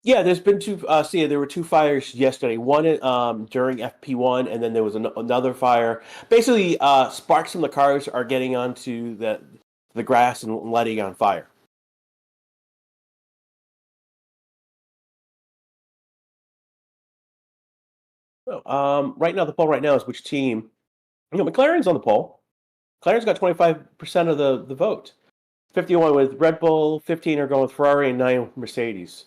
Yeah, there's been two. There were two fires yesterday. One during FP1, and then there was another fire. Basically, sparks from the cars are getting onto the grass and lighting on fire. So, right now, the poll right now is which team? McLaren's on the poll. McLaren's got 25% of the vote. 51 with Red Bull, 15 are going with Ferrari, and 9 with Mercedes.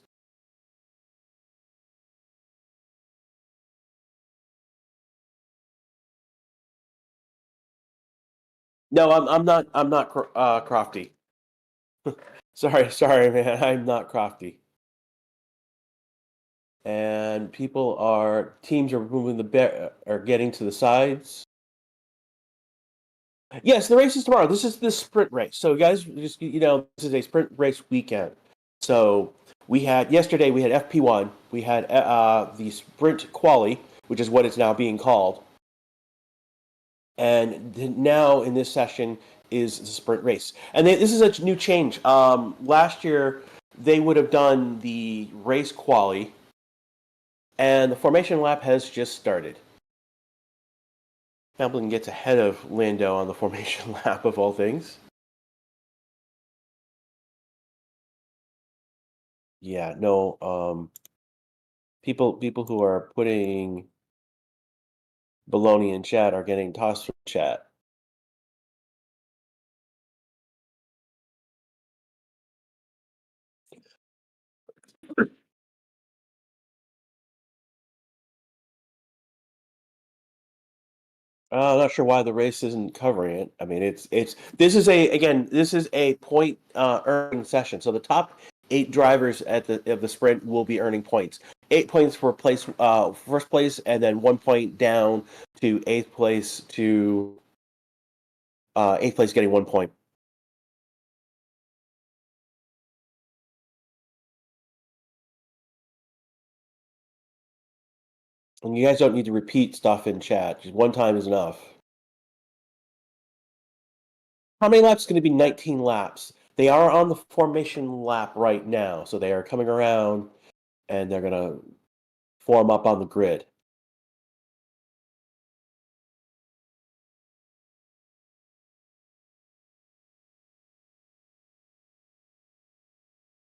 No, I'm not crofty. Sorry, man. I'm not crofty. And teams are moving are getting to the sides. Yes, the race is tomorrow. This is the sprint race. So guys, just this is a sprint race weekend. So yesterday we had FP1, we had the sprint quali, which is what it's now being called, and now in this session is the sprint race. And this is a new change. Last year they would have done the race quali, and the formation lap has just started. Hamilton gets ahead of Lando on the formation lap of all things. Yeah, no. People who are putting baloney in chat are getting tossed from chat. I'm not sure why the race isn't covering it. I mean, this is a point earning session. So the top 8 drivers of the sprint will be earning points. 8 points for first place, and then 1 point down to eighth place to eighth place getting 1 point. And you guys don't need to repeat stuff in chat. Just one time is enough. How many laps is going to be? 19 laps. They are on the formation lap right now, so they are coming around and they're going to form up on the grid.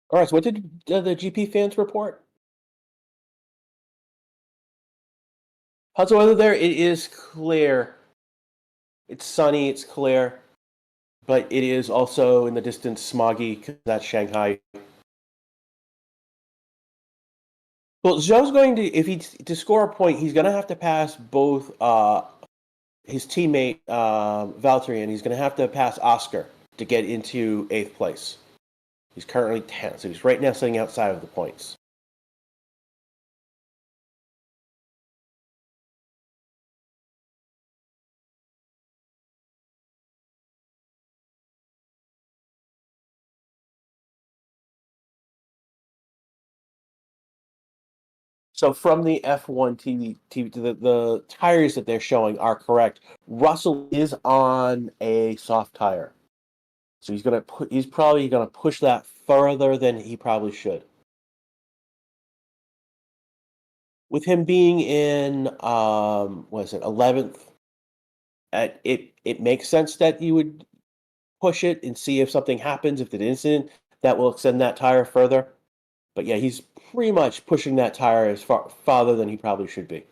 All right, so what did the GP fans report? How's the weather there? It is clear. It's sunny, it's clear, but it is also in the distance smoggy because that's Shanghai. Well, Zhou's going to, if he to score a point, he's going to have to pass both his teammate Valtteri, and he's going to have to pass Oscar to get into eighth place. He's currently 10th, so he's right now sitting outside of the points. So from the F1 TV the tires that they're showing are correct. Russell is on a soft tire. So he's probably gonna push that further than he probably should. With him being in what is it, 11th, it makes sense that you would push it and see if something happens, if there's an incident that will extend that tire further. But yeah, he's pretty much pushing that tire as far farther than he probably should be.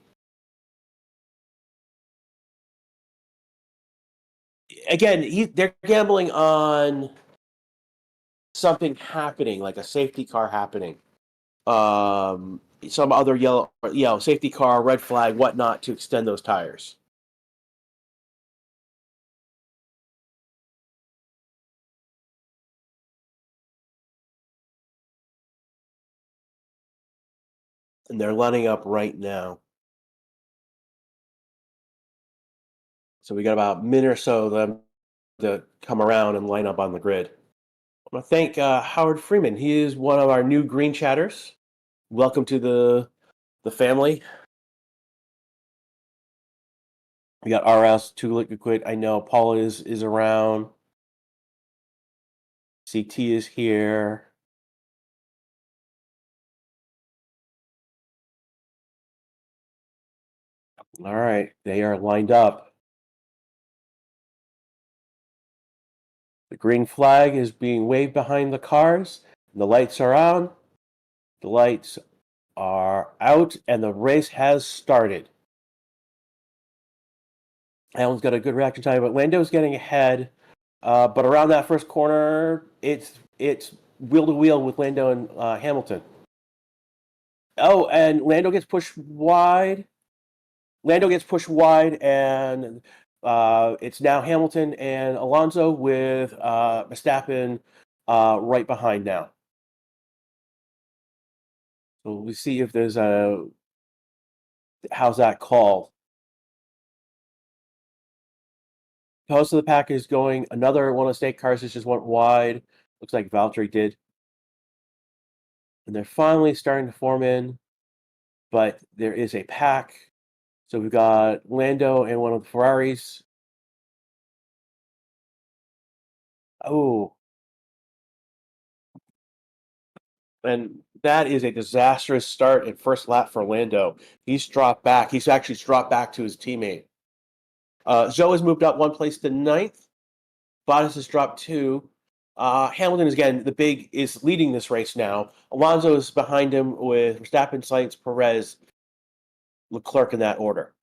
Again, they're gambling on something happening, like a safety car happening, some other yellow safety car, red flag, whatnot, to extend those tires. And they're lining up right now. So we got about a minute or so them to come around and line up on the grid. I want to thank Howard Freeman. He is one of our new green chatters. Welcome to the family. We got RS, Too Liquid Quit. I know Paul is around. CT is here. All right, they are lined up. The green flag is being waved behind the cars. The lights are on. The lights are out, and the race has started. Alan's got a good reaction time, but Lando's getting ahead. But around that first corner, it's wheel to wheel with Lando and Hamilton. Oh, and Lando gets pushed wide. Lando gets pushed wide, and it's now Hamilton and Alonso with Verstappen right behind now. So we see if there's a how's that called. Post of the pack is going. Another one of the state cars just went wide. Looks like Valtteri did. And they're finally starting to form in, but there is a pack. So we've got Lando and one of the Ferraris. Oh, and that is a disastrous start at first lap for Lando. He's dropped back. He's actually dropped back to his teammate. Zhou has moved up one place to ninth. Bottas has dropped two. Hamilton is again is leading this race now. Alonso is behind him with Verstappen, Sainz, Perez, Leclerc in that order.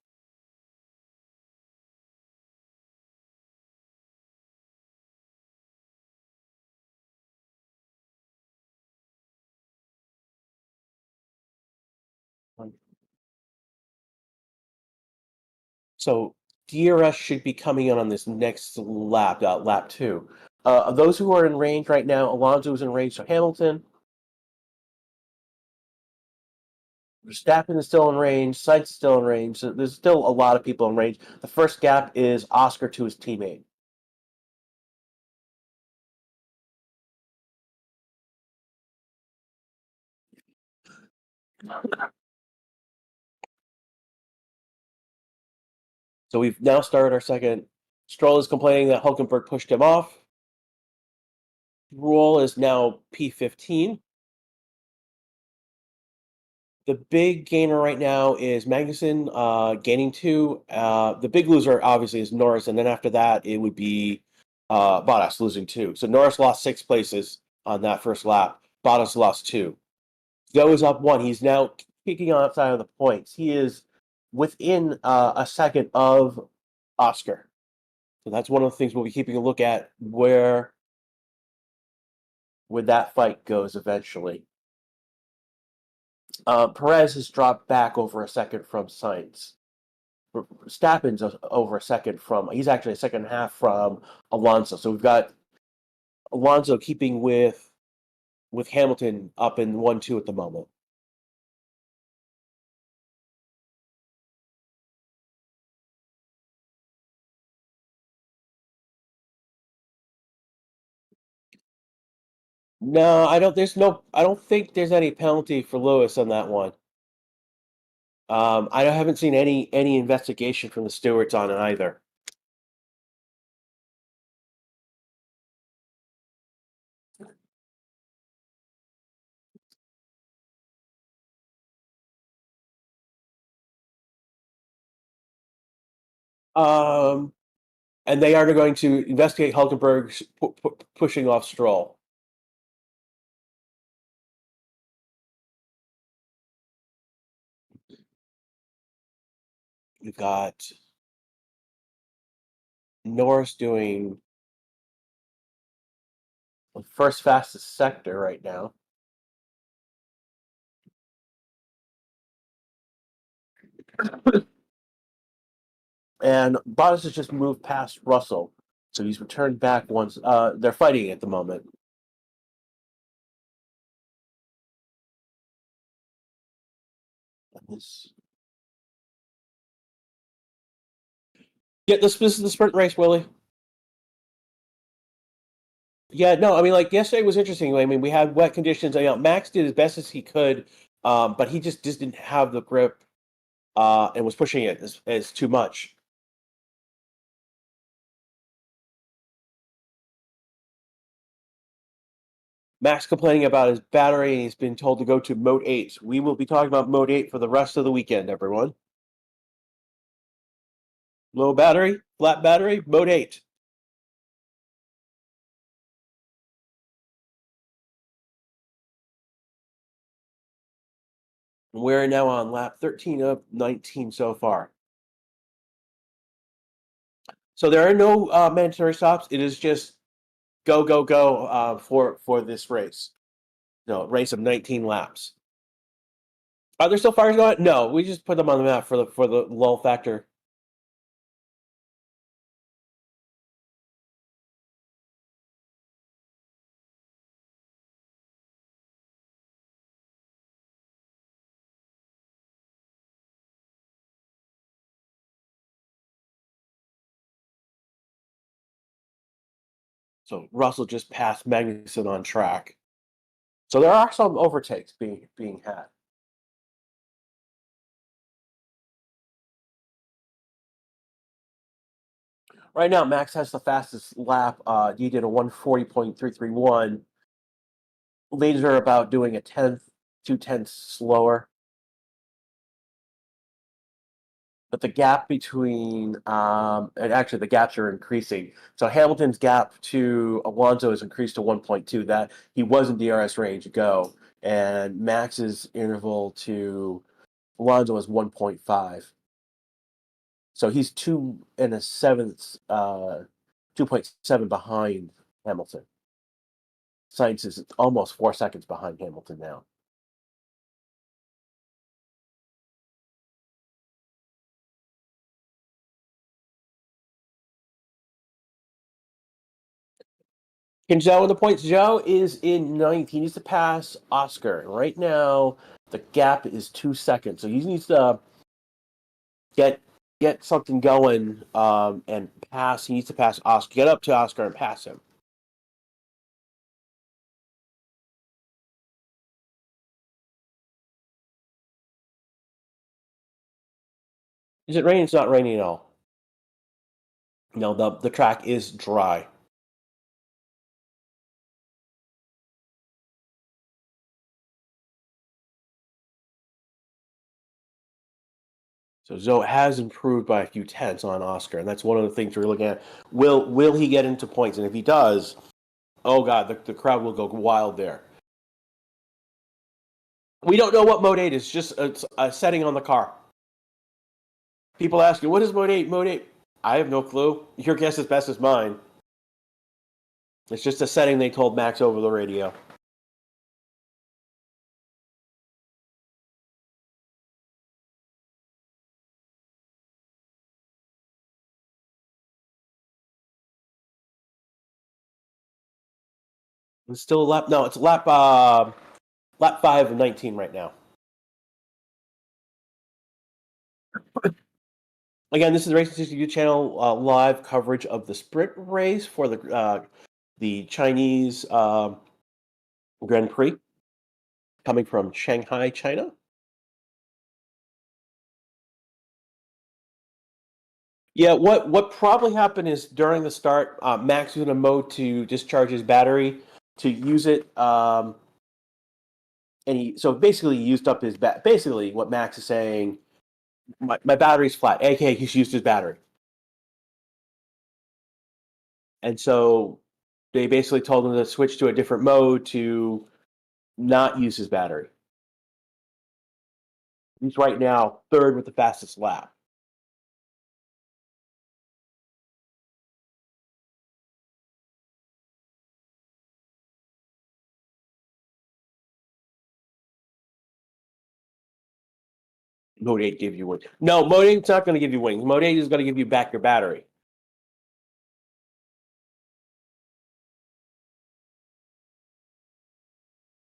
So DRS should be coming in on this next lap, lap two. Those who are in range right now, Alonso is in range, so Hamilton. Verstappen is still in range. Sainz is still in range. So there's still a lot of people in range. The first gap is Oscar to his teammate. So we've now started our second. Stroll is complaining that Hulkenberg pushed him off. Roll is now P15. The big gainer right now is Magnussen gaining two. The big loser, obviously, is Norris. And then after that, it would be Bottas losing two. So Norris lost 6 places on that first lap. Bottas lost 2. Zoe is up 1. He's now kicking outside of the points. He is within a second of Oscar. So that's one of the things we'll be keeping a look at where that fight goes eventually. Perez has dropped back over a second from Sainz. Verstappen's over a second from. He's actually a second and a half from Alonso. So we've got Alonso keeping with Hamilton up in 1-2 at the moment. No, I don't. There's no. I don't think there's any penalty for Lewis on that one. I haven't seen any investigation from the stewards on it either. Um, and they are going to investigate Hulkenberg pushing off Stroll. We've got Norris doing the first fastest sector right now. And Bottas has just moved past Russell. So he's returned back once. They're fighting at the moment. Yeah, this is the sprint race, Willie. Yeah, no, I mean, like yesterday was interesting. I mean, we had wet conditions. Max did as best as he could, but he just didn't have the grip and was pushing it as too much. Max complaining about his battery, and he's been told to go to Mode 8. We will be talking about Mode 8 for the rest of the weekend, everyone. Low battery, flat battery, mode 8. We're now on lap 13 of 19 so far. So there are no mandatory stops. It is just go, go, go for this race. No, race of 19 laps. Are there still fires going? No, we just put them on the map for the lull factor. So Russell just passed Magnussen on track. So there are some overtakes being had. Right now, Max has the fastest lap. He did a 140.331. Leads are about doing a tenth, 2/10 slower. But the gap between, and actually the gaps are increasing. So Hamilton's gap to Alonso has increased to 1.2. That he was in DRS range ago, and Max's interval to Alonso is 1.5. So he's 2.7 behind Hamilton. Sainz is almost 4 seconds behind Hamilton now. Can Zhou in the points? Zhou is in ninth. He needs to pass Oscar. Right now, the gap is 2 seconds. So he needs to get something going and pass. He needs to pass Oscar. Get up to Oscar and pass him. Is it raining? It's not raining at all. No, the track is dry. So Zhou has improved by a few tenths on Oscar, and that's one of the things we're looking at. Will he get into points? And if he does, oh god, the crowd will go wild there. We don't know what mode 8 is. Just a setting on the car. People ask you, what is mode 8? Mode 8. I have no clue. Your guess is best as mine. It's just a setting they told Max over the radio. It's still a lap. No, it's lap 5 of 19 right now. Again, this is the Racing 62 channel live coverage of the sprint race for the Chinese Grand Prix coming from Shanghai, China. Yeah, what probably happened is during the start, Max was in a mode to discharge his battery to use it, and so basically he used up his basically what Max is saying. My battery's flat, aka he's used his battery, and so they basically told him to switch to a different mode to not use his battery. He's right now third with the fastest lap. Mode 8 give you wings. No, Mode 8's not going to give you wings. Mode 8 is going to give you back your battery.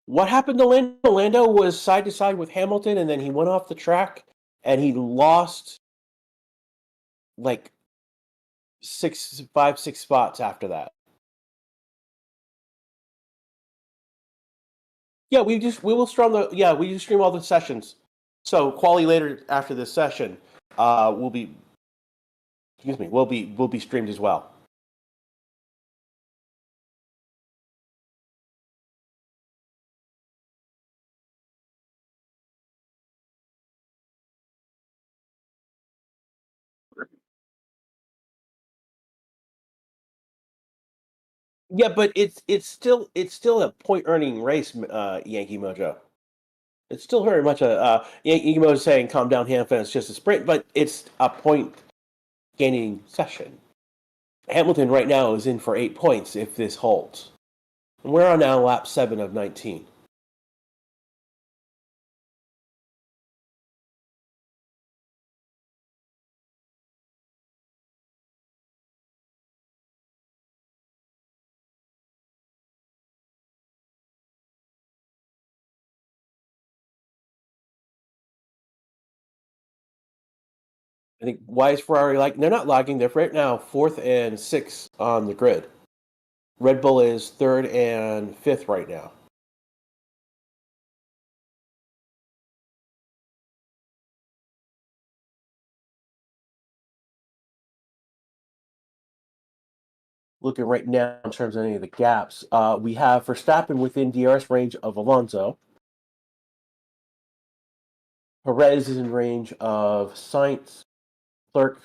What happened to Lando? Lando was side to side with Hamilton, and then he went off the track, and he lost like 6 spots after that. Yeah, we will stream we just stream all the sessions. So quali later after this session, will be will be streamed as well. Yeah, but it's still a point earning race, Yankee Mojo. It's still very much a Yankee Mojo saying, "Calm down, Hamilton. It's just a sprint," but it's a point gaining session. Hamilton right now is in for 8 points if this holds. And we're on now lap 7 of 19. I think why is Ferrari like they're not lagging? They're right now fourth and sixth on the grid. Red Bull is third and fifth right now. Looking right now in terms of any of the gaps, we have Verstappen within DRS range of Alonso. Perez is in range of Sainz, Clerk,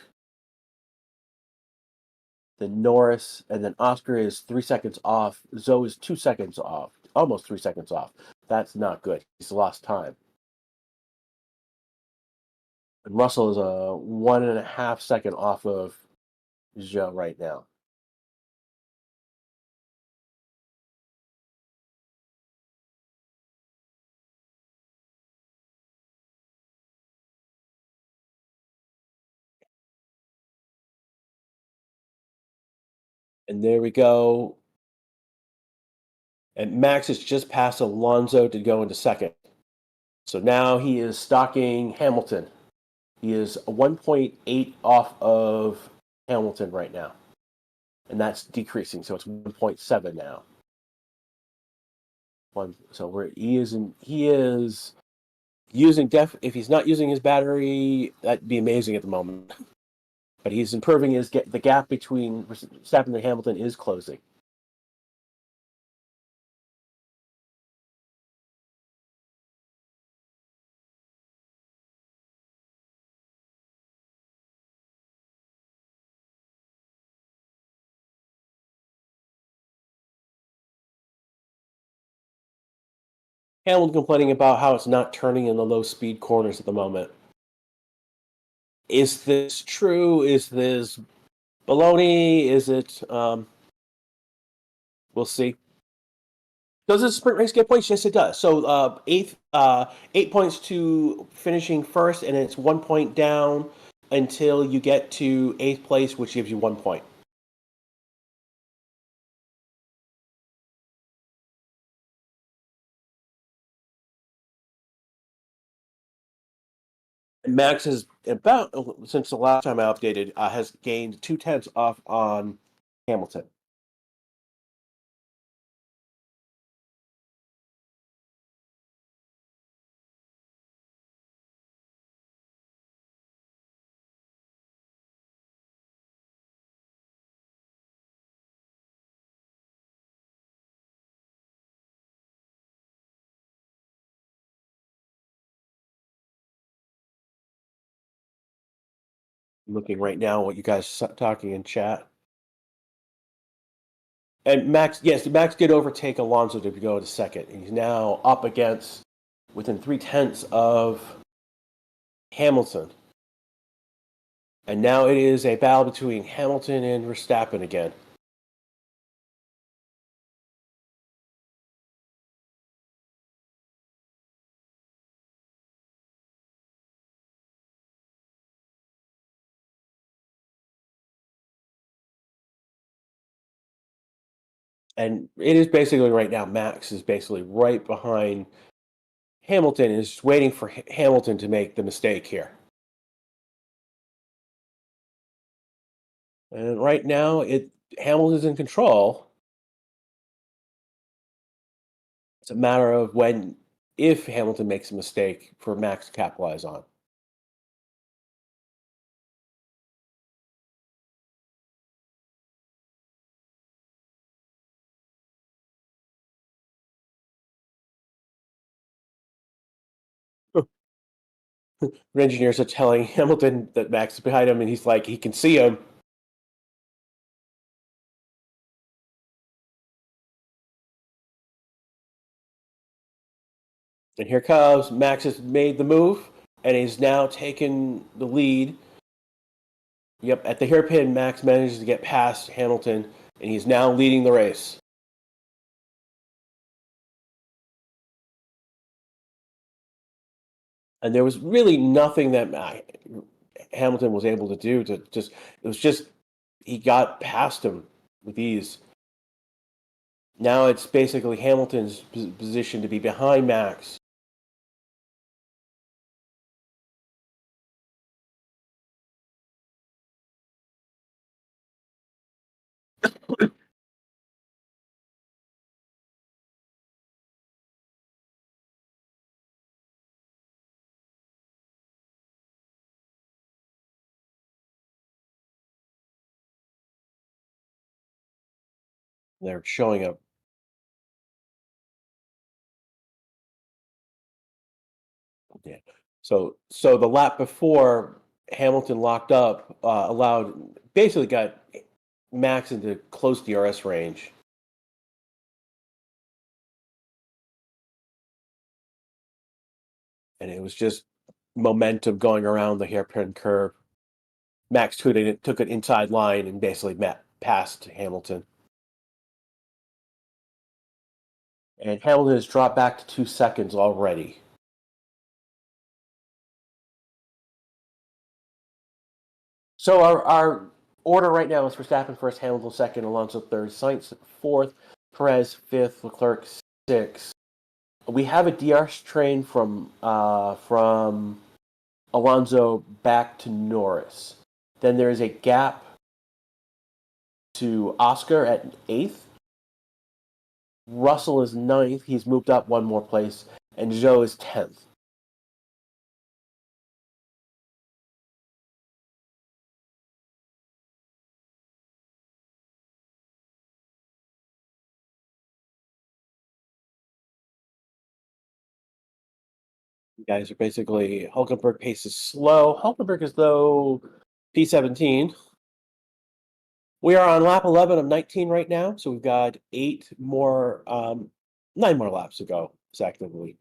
then Norris, and then Oscar is 3 seconds off. Zoe is 2 seconds off, almost 3 seconds off. That's not good. He's lost time. And Russell is a 1.5 second off of Zhou right now. And there we go. And Max is just past Alonso to go into second. So now he is stalking Hamilton. He is 1.8 off of Hamilton right now. And that's decreasing, so it's 1.7 now. He is using if he's not using his battery, that'd be amazing at the moment. But he's improving the gap between Verstappen and Hamilton is closing. Hamilton complaining about how it's not turning in the low speed corners at the moment. Is this true? Is this baloney? Is it? We'll see. Does the sprint race get points? Yes, it does. So 8 points to finishing first, and it's 1 point down until you get to eighth place, which gives you 1 point. Max has about since the last time I updated has gained 2 tenths off on Hamilton. I'm looking right now what you guys are talking in chat. And Max, yes, Max did overtake Alonso to go to second. He's now up against within 3 tenths of Hamilton. And now it is a battle between Hamilton and Verstappen again. And it is basically right now, Max is basically right behind Hamilton, is just waiting for Hamilton to make the mistake here. And right now, Hamilton's in control. It's a matter of if Hamilton makes a mistake for Max to capitalize on. Engineers are telling Hamilton that Max is behind him, and he's like, he can see him. And here comes Max has made the move, and he's now taken the lead. Yep, at the hairpin, Max manages to get past Hamilton, and he's now leading the race. And there was really nothing that Hamilton was able to do to just. It was just he got past him with ease. Now it's basically Hamilton's position to be behind Max. They're showing up. Yeah. So the lap before Hamilton locked up allowed basically got Max into close DRS range, and it was just momentum going around the hairpin curve. Max took an inside line and basically met past Hamilton, and Hamilton has dropped back to 2 seconds already. So our order right now is Verstappen first, Hamilton second, Alonso third, Sainz fourth, Perez fifth, Leclerc sixth. We have a DRS train from Alonso back to Norris. Then there is a gap to Oscar at eighth. Russell is ninth. He's moved up one more place, and Zhou is 10th. You guys are basically Hulkenberg pace is slow. Hulkenberg is though P17. We are on lap 11 of 19 right now, so we've got 9 more laps to go, exactly.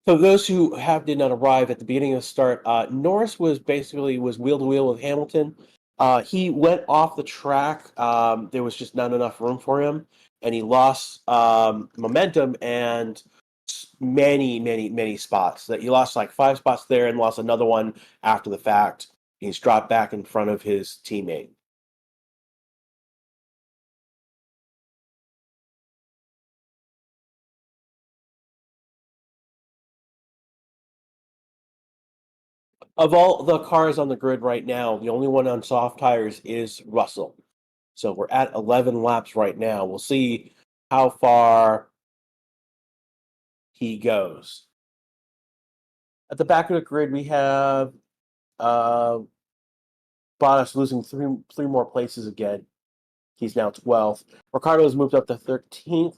So those who did not arrive at the beginning of the start, Norris was wheel to wheel with Hamilton. He went off the track. There was just not enough room for him, and he lost momentum and many spots. That he lost like 5 spots there, and lost another one after the fact. He's dropped back in front of his teammate. Of all the cars on the grid right now, the only one on soft tires is Russell. So we're at 11 laps right now. We'll see how far he goes. At the back of the grid, we have uh, Bottas losing three more places again. He's now 12th. Ricciardo has moved up to 13th.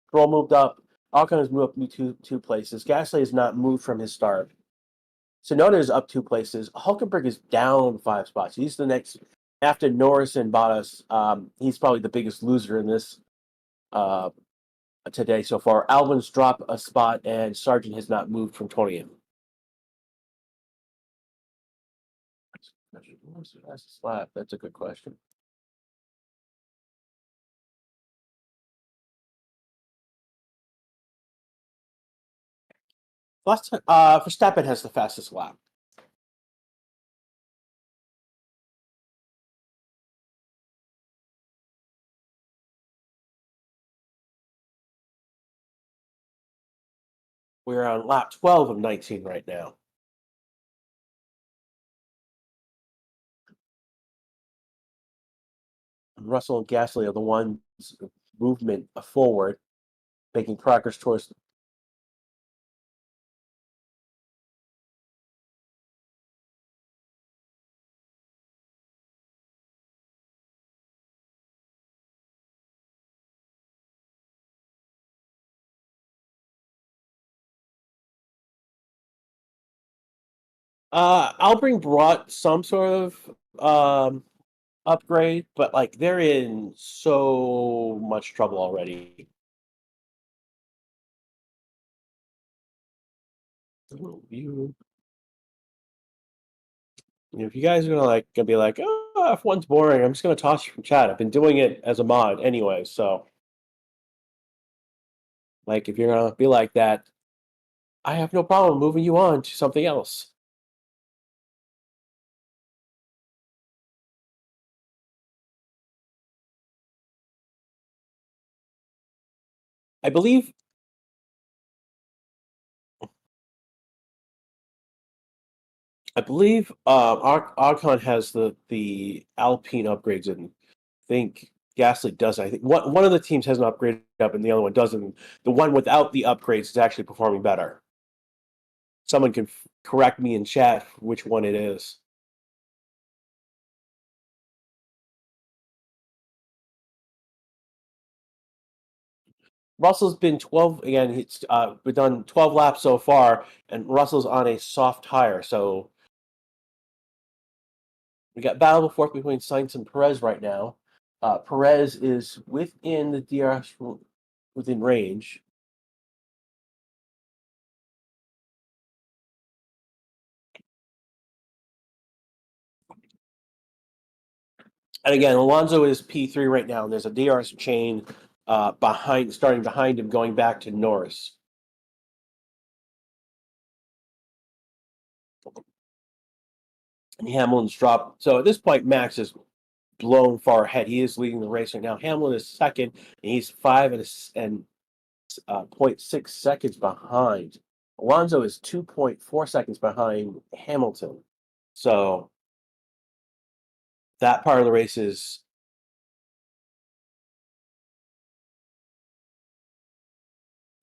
Stroll moved up. Ocon has moved up two places. Gasly has not moved from his start. Sonoda is up 2 places. Hulkenberg is down 5 spots. He's the next after Norris and Bottas. He's probably the biggest loser in this uh, today so far. Albon's dropped a spot, and Sargent has not moved from 20th. That's a good question. Verstappen has the fastest lap. We're on lap 12 of 19 right now. And Russell and Gasly are the ones movement forward, making progress towards. Albring brought some sort of upgrade, but like they're in so much trouble already. You, if you guys are gonna be like, oh, F1's boring, I'm just gonna toss you from chat. I've been doing it as a mod anyway, so like if you're gonna be like that, I have no problem moving you on to something else. I believe Archon has the Alpine upgrades, and I think Gasly does. I think one of the teams has an upgrade up, and the other one doesn't. The one without the upgrades is actually performing better. Someone can correct me in chat which one it is. Russell's been 12 again. He's been done 12 laps so far, and Russell's on a soft tire. So we got battle fourth between Sainz and Perez right now. Perez is within the DRS within range. And again, Alonso is P3 right now, and there's a DRS chain starting behind him, going back to Norris. And Hamilton's dropped. So at this point, Max is blown far ahead. He is leading the race right now. Hamilton is second, and he's 5.6 seconds behind. Alonso is 2.4 seconds behind Hamilton. So that part of the race is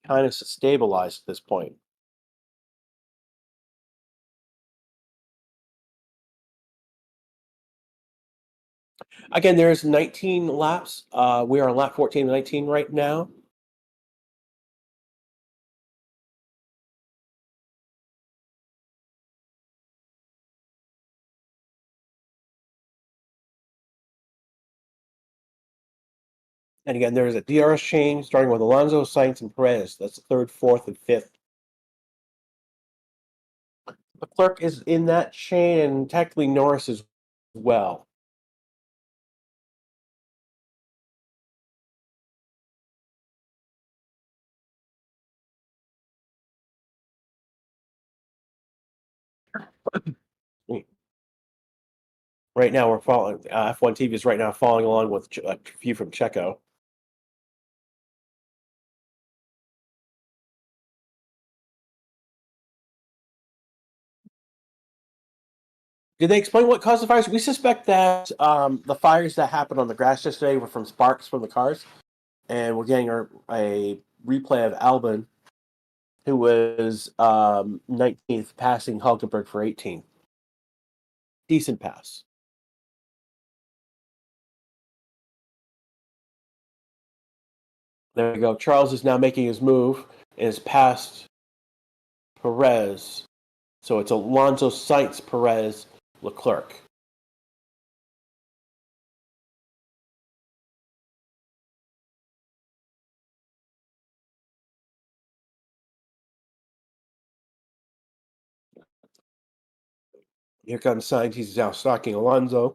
kind of stabilized at this point. Again, there's 19 laps. We are on lap 14 and 19 right now. And again, there's a DRS change starting with Alonso, Sainz, and Perez. That's the third, fourth, and fifth. Leclerc is in that chain, and technically Norris as well. Right now, we're following F1 TV is right now following along with a view from Checo. Did they explain what caused the fires? We suspect that the fires that happened on the grass yesterday were from sparks from the cars, and we're getting a replay of Albon, who was 19th, passing Hulkenberg for 18th. Decent pass. There we go. Charles is now making his move and is past Perez. So it's Alonso, Sainz, Perez, Leclerc. Here comes Sainz. He's now stalking Alonso.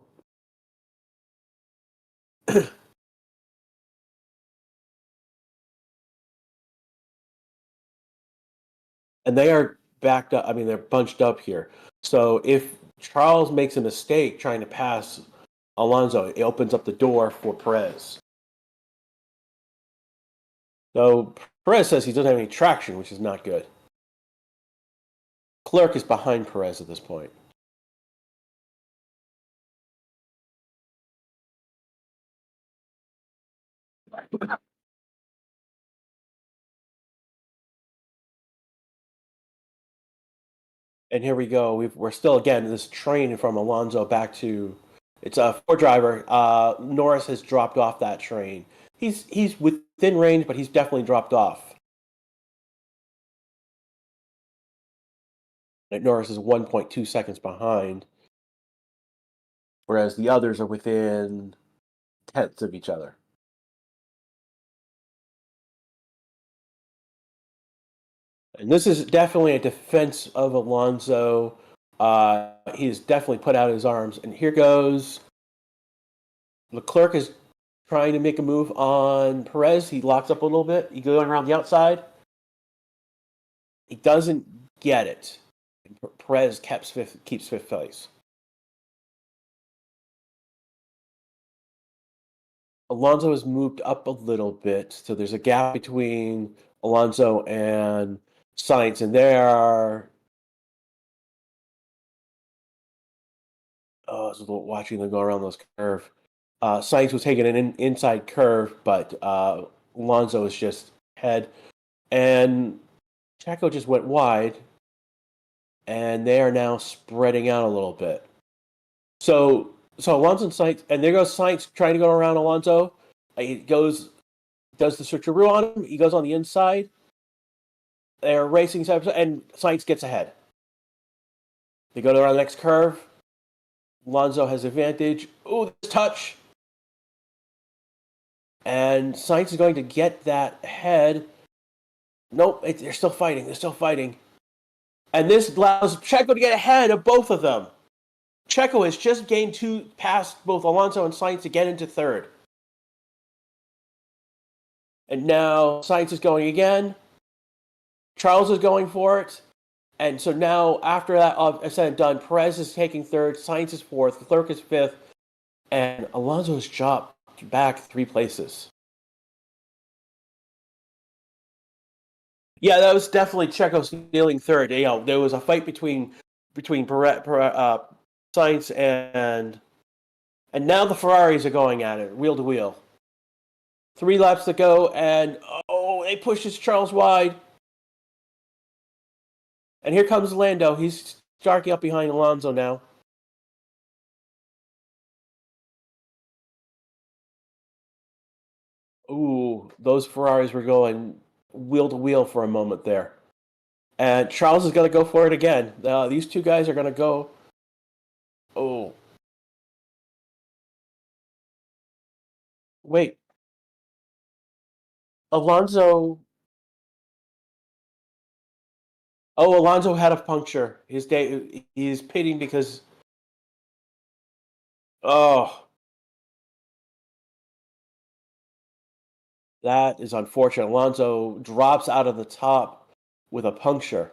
And they are backed up. I mean, they're bunched up here. So if Charles makes a mistake trying to pass Alonso, it opens up the door for Perez. So Perez says he doesn't have any traction, which is not good. Clerk is behind Perez at this point. And here we go. We're still again this train from Alonso back to it's a four driver. Norris has dropped off that train. He's within range, but he's definitely dropped off. Norris is 1.2 seconds behind, whereas the others are within tenths of each other. And this is definitely a defense of Alonso. He's definitely put out his arms. And here goes. Leclerc is trying to make a move on Perez. He locks up a little bit. He's going around the outside. He doesn't get it. Perez keeps fifth place. Alonso has moved up a little bit, so there's a gap between Alonso and Sainz, and there are. I was watching them go around those curve. Sainz was taking an inside curve, but Alonso is just ahead, and Checo just went wide, and they are now spreading out a little bit. So Alonso and Sainz, and there goes Sainz trying to go around Alonso. He does the switcheroo on him. He goes on the inside. They're racing side by side, and Sainz gets ahead. They go around the next curve. Alonso has advantage. Ooh, this touch. And Sainz is going to get that head. Nope, they're still fighting. They're still fighting. And this allows Checo to get ahead of both of them. Checo has just gained two past both Alonso and Sainz to get into third. And now Sainz is going again. Charles is going for it. And so now, after that, said and done, Perez is taking third, Sainz is fourth, Leclerc is fifth, and Alonso has dropped back 3 places. Yeah, that was definitely Checo stealing third. You know, there was a fight between Sainz and now the Ferraris are going at it, wheel to wheel. 3 laps to go, and they pushes Charles wide. And here comes Lando. He's starting up behind Alonso now. Ooh, those Ferraris were going wheel to wheel for a moment there. And Charles is going to go for it again. These two guys are going to go. Oh. Wait. Alonso. Oh, Alonso had a puncture. He's pitting because. Oh. That is unfortunate. Alonso drops out of the top with a puncture.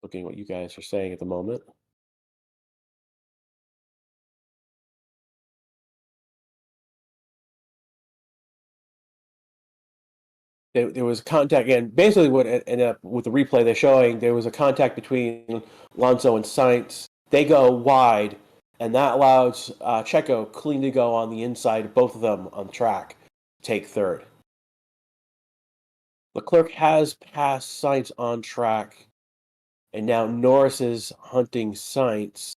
Looking at what you guys are saying at the moment. There was contact, and basically what ended up with the replay they're showing, there was a contact between Alonso and Sainz. They go wide, and that allows Checo clean to go on the inside, both of them on track, take third. Leclerc has passed Sainz on track, and now Norris is hunting Sainz.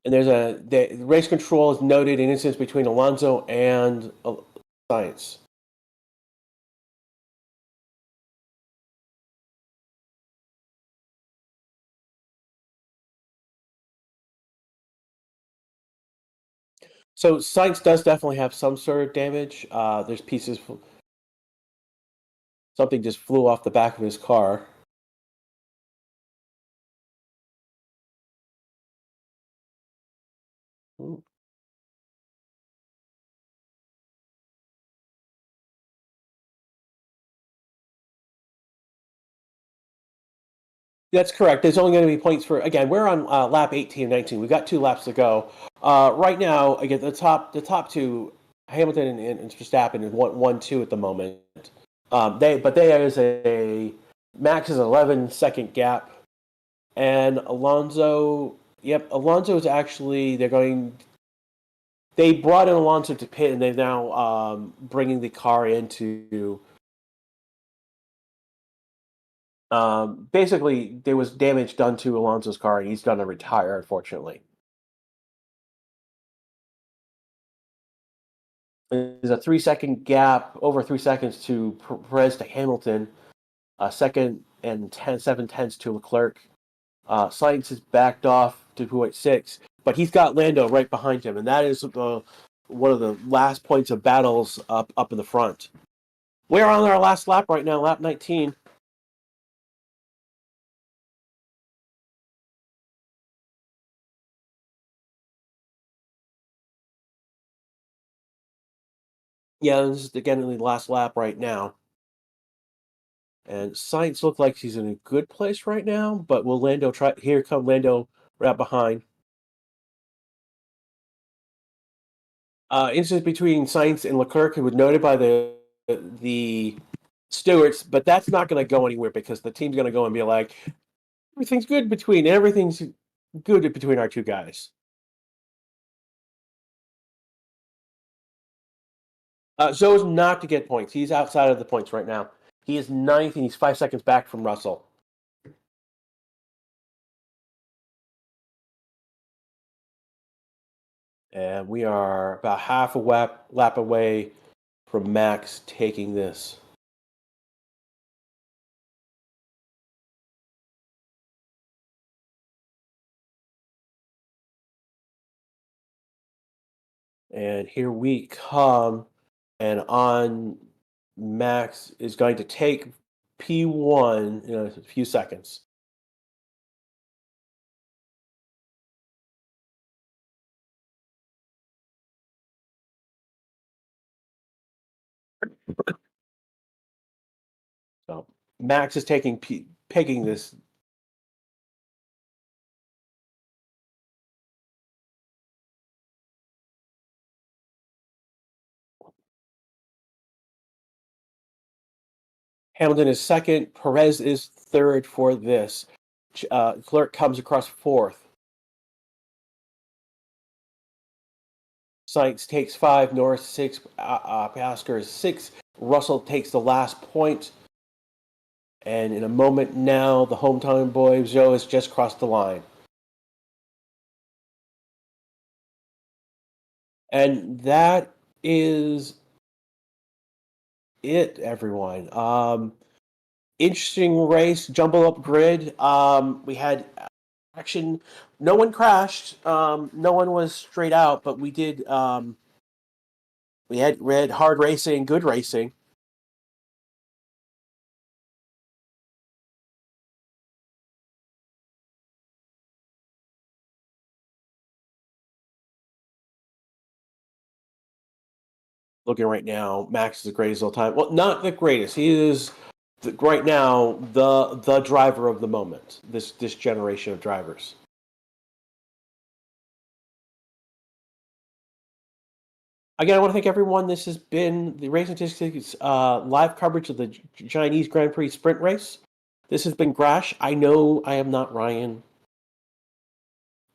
And the race control is noted an instance between Alonso and Sainz. So Sainz does definitely have some sort of damage. There's pieces. Something just flew off the back of his car. Ooh. That's correct. There's only going to be points for, again, we're on lap 18 and 19. We've got 2 laps to go. Right now, again, the top two, Hamilton and Verstappen, is 1-2 at the moment. There is a max is an 11-second gap And Alonso, yep, Alonso is actually they brought in Alonso to pit, and they're now bringing the car into. Basically, there was damage done to Alonso's car, and he's going to retire, unfortunately. There's a 3 second gap, over 3 seconds to Perez to Hamilton, a second and 7 tenths to Leclerc. Sainz is backed off to P6, but he's got Lando right behind him, and that is one of the last points of battles up in the front. We're on our last lap right now, lap 19. Yeah, this is again in the last lap right now. And Sainz looks like he's in a good place right now, but will Lando try? Here come Lando right behind. Incident between Sainz and Leclerc, it was noted by the stewards, but that's not going to go anywhere because the team's going to go and be like, everything's good between our two guys. Zhou's not to get points. He's outside of the points right now. He is ninth, and he's 5 seconds back from Russell. And we are about half a lap away from Max taking this. And here we come. And on Max is going to take P1 in a few seconds. So Max is pegging this. Hamilton is second. Perez is third for this. Clerk comes across fourth. Sainz takes 5. Norris 6. Pascal is 6. Russell takes the last point. And in a moment now, the hometown boy, Zhou, has just crossed the line. And that is it, everyone. Interesting race, jumble up grid. We had action. No one crashed. No one was straight out, but we did. We had hard racing, good racing. Looking right now, Max is the greatest of all time. Well, not the greatest. He is right now the driver of the moment. This generation of drivers. Again, I want to thank everyone. This has been the Racing Statistics live coverage of the Chinese Grand Prix sprint race. This has been Grash. I know I am not Ryan,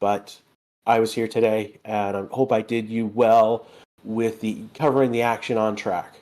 but I was here today, and I hope I did you well with the covering the action on track.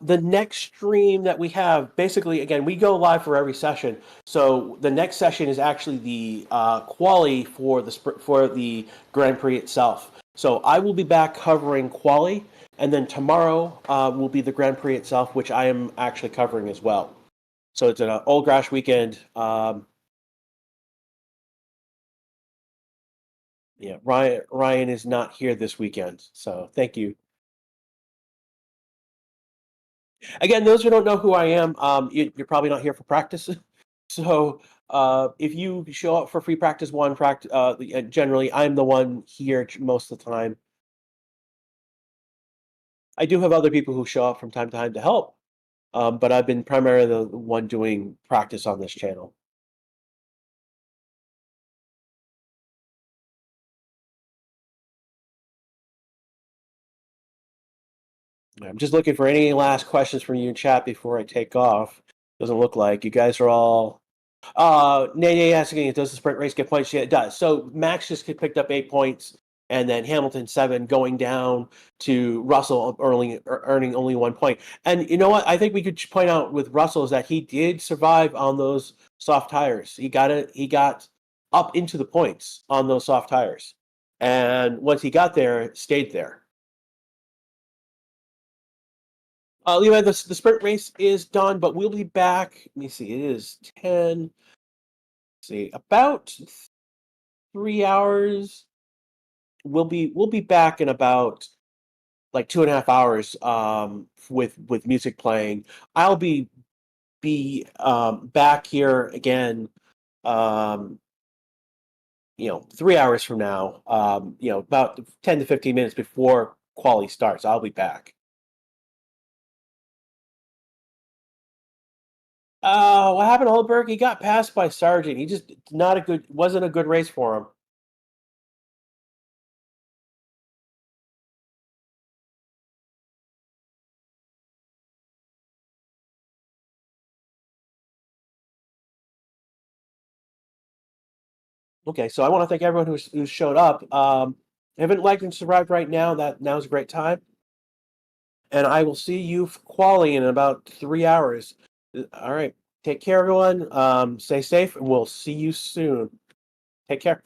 The next stream that we have, basically, again, we go live for every session. So the next session is actually the quali for the Grand Prix itself. So I will be back covering quali, and then tomorrow will be the Grand Prix itself, which I am actually covering as well. So it's an old Grash weekend. Yeah, Ryan is not here this weekend, so thank you. Again, those who don't know who I am, you're probably not here for practice. So if you show up for free practice one, generally I'm the one here most of the time. I do have other people who show up from time to time to help, but I've been primarily the one doing practice on this channel. I'm just looking for any last questions from you in chat before I take off. Doesn't look like you guys are all. Nate asking, does the sprint race get points? Yeah, it does. So Max just picked up 8 points, and then Hamilton 7, going down to Russell earning only 1 point. And you know what? I think we could point out with Russell is that he did survive on those soft tires. He got up into the points on those soft tires, and once he got there, stayed there. Levi, the sprint race is done, but we'll be back. Let me see. It is 10. Let's see, about 3 hours. We'll be back in about like 2.5 hours with music playing. I'll be back here again, um 3 hours from now, about 10 to 15 minutes before quali starts. I'll be back. What happened to Hulberg? He got passed by Sargent. He just wasn't a good race for him. Okay, so I want to thank everyone who showed up. Haven't liked and subscribed right now. Now's a great time. And I will see you for quali in about 3 hours. All right. Take care, everyone. Stay safe, and we'll see you soon. Take care.